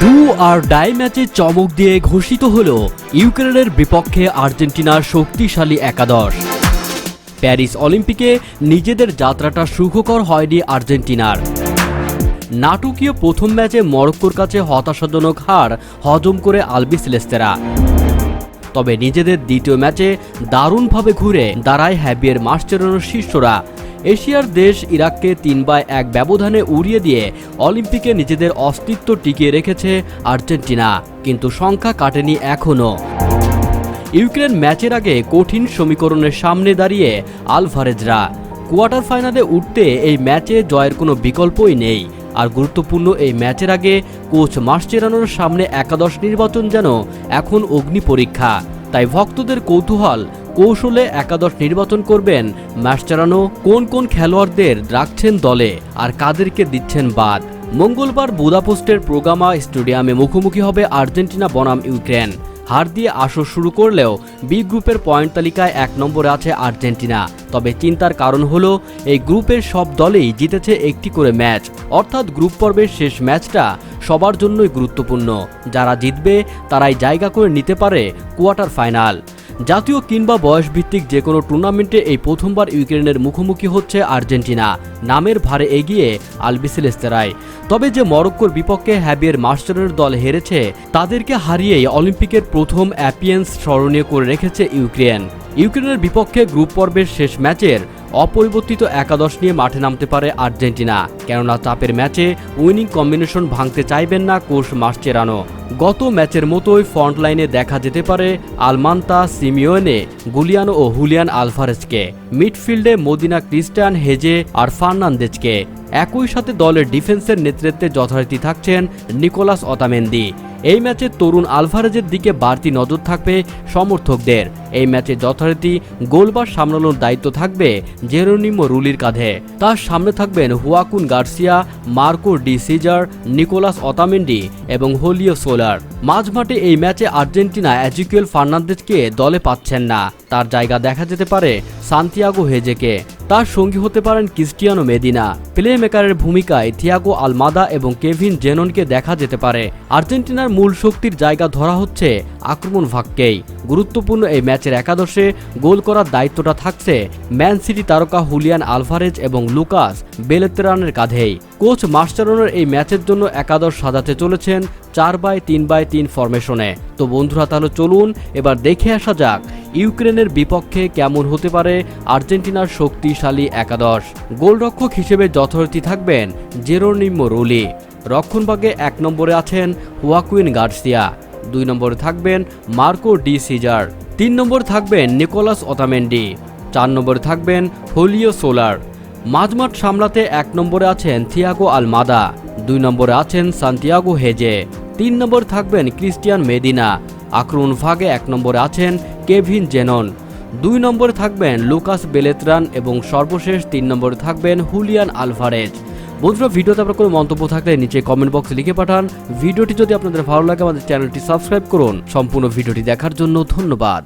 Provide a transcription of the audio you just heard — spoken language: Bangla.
ডু আর ডাই ম্যাচে চমক দিয়ে ঘোষিত হল ইউক্রেনের বিপক্ষে আর্জেন্টিনার শক্তিশালী একাদশ। প্যারিস অলিম্পিকে নিজেদের যাত্রাটা সুখকর হয়নি আর্জেন্টিনার। নাটকীয় প্রথম ম্যাচে মরক্কোর কাছে হতাশাজনক হার হজম করে আলবিসেলেস্তেরা। তবে নিজেদের দ্বিতীয় ম্যাচে দারুণভাবে ঘুরে দাঁড়ায় হ্যাভিয়ের মাসচেরানোর শিষ্যরা। এশিয়ার দেশ ইরাককে 3-1 ব্যবধানে উড়িয়ে দিয়ে অলিম্পিকে নিজেদের অস্তিত্ব টিকিয়ে রেখেছে আর্জেন্টিনা, কিন্তু সংখ্যা কাটেনি এখনও। ইউক্রেন ম্যাচের আগে কঠিন সমীকরণের সামনে দাঁড়িয়ে আলভারেজরা। কোয়ার্টার ফাইনালে উঠতে এই ম্যাচে জয়ের কোনো বিকল্পই নেই। আর গুরুত্বপূর্ণ এই ম্যাচের আগে কোচ মাসচেরানোর সামনে একাদশ নির্বাচন যেন এখন অগ্নি পরীক্ষা। তাই ভক্তদের কৌতূহল, কৌশলে একাদশ নির্বাচন করবেন মাসচেরানো, কোন কোন খেলোয়াড়দের রাখছেন দলে আর কাদেরকে দিচ্ছেন বাদ। মঙ্গলবার বুদাপেস্টের প্রোগামা স্টেডিয়ামে মুখোমুখি হবে আর্জেন্টিনা বনাম ইউক্রেন। হার দিয়ে আসর শুরু করলেও বি গ্রুপের পয়েন্ট তালিকায় 1 নম্বরে আছে আর্জেন্টিনা। তবে চিন্তার কারণ হলো এই গ্রুপের সব দলেই জিতেছে একটি করে ম্যাচ, অর্থাৎ গ্রুপ পর্বের শেষ ম্যাচটা সবার জন্যই গুরুত্বপূর্ণ। যারা জিতবে তারাই জায়গা করে নিতে পারে কোয়ার্টার ফাইনাল। জাতীয় কিংবা বয়সভিত্তিক যে কোনো টুর্নামেন্টে এই প্রথমবার ইউক্রেনের মুখোমুখি হচ্ছে আর্জেন্টিনা, নামের ভারে এগিয়ে আলবিসেলেস্তেরাই। তবে যে মরক্কোর বিপক্ষে হ্যাভিয়ের মাসচেরানোর দল হেরেছে, তাদেরকে হারিয়েই অলিম্পিকের প্রথম অ্যাপিয়েন্স স্মরণীয় করে রেখেছে ইউক্রেন। ইউক্রেনের বিপক্ষে গ্রুপ পর্বের শেষ ম্যাচের অপরিবর্তিত একাদশ নিয়ে মাঠে নামতে পারে আর্জেন্টিনা, কেননা চাপের ম্যাচে উইনিং কম্বিনেশন ভাঙতে চাইবেন না কোচ মাসচেরানো। গত ম্যাচের মতোই ফ্রন্ট লাইনে দেখা যেতে পারে আলমান্তা, সিমিওনে, গুলিয়ানো ও হুলিয়ান আলভারেজকে। মিডফিল্ডে মদিনা, ক্রিস্টিয়ান, হেজে আর ফার্নান্দেজকে। একই সাথে দলের ডিফেন্সের নেতৃত্বে যথারীতি থাকছেন নিকোলাস অতামেন্দি। এই ম্যাচে তরুণ আলভারেজের দিকে বাড়তি নজর থাকবে সমর্থকদের। এই ম্যাচে যথারীতি গোলবার সামলানোর দায়িত্ব থাকবে জেরোনিমো রুলির কাঁধে। তার সামনে থাকবেন Joaquin Garcia, Marco Di Cesare, Nicolas Otamendi এবং হোলিও সোলার। মাঝমাঠে এই ম্যাচে আর্জেন্টিনা এজিকুয়েল ফার্নান্দেজকে দলে পাচ্ছেন না। তার জায়গা দেখা যেতে পারে সান্তিয়াগো হেজেকে। তার সঙ্গী হতে পারেন ক্রিস্টিয়ানো মেদিনা। প্লে মেকারের ভূমিকায় থিয়াগো আলমাদা এবং কেভিন জেননকে দেখা যেতে পারে। আর্জেন্টিনার মূল শক্তির জায়গা ধরা হচ্ছে আক্রমণ ভাগকেই। গুরুত্বপূর্ণ এই ম্যাচের একাদশে গোল করার দায়িত্বটা থাকছে ম্যান সিটি তারকা হুলিয়ান আলভারেজ এবং লুকাস বেলেতেরানের কাঁধেই। কোচ মাসচেরানোর এই ম্যাচের জন্য একাদশ সাজাতে চলেছেন 4-3-3 ফরমেশনে। তো বন্ধুরা, তাহলে চলুন এবার দেখে আসা যাক ইউক্রেনের বিপক্ষে কেমন হতে পারে আর্জেন্টিনার শক্তিশালী একাদশ। গোলরক্ষক হিসেবে যথারীতি থাকবেন জেরোনিমো রুলি। রক্ষণভাগে 1 নম্বরে আছেন হুয়াকুইন গার্সিয়া। 2 নম্বরে থাকবেন মার্কো ডি সিজার। 3 নম্বরে থাকবেন নিকোলাস অতামেন্ডি। 4 নম্বরে থাকবেন হোলিও সোলার। মাঝমাঠ সামলাতে 1 নম্বরে আছেন থিয়াগো আলমাদা। 2 নম্বরে আছেন সান্তিয়াগো হেজে। 3 নম্বরে থাকবেন ক্রিস্টিয়ান মেদিনা। আক্রমণ ভাগে 1 নম্বরে আছেন কেভিন জেনন। 2 নম্বরে থাকবেন লুকাস বেলেতরান এবং সর্বশেষ 3 নম্বরে থাকবেন হুলিয়ান আলভারেজ। বন্ধুরা, ভিডিওতে আপনার কোনো মন্তব্য থাকলে নিচে কমেন্ট বক্সে লিখে পাঠান। ভিডিওটি যদি আপনাদের ভালো লাগে আমাদের চ্যানেলটি সাবস্ক্রাইব করুন। সম্পূর্ণ ভিডিওটি দেখার জন্য ধন্যবাদ।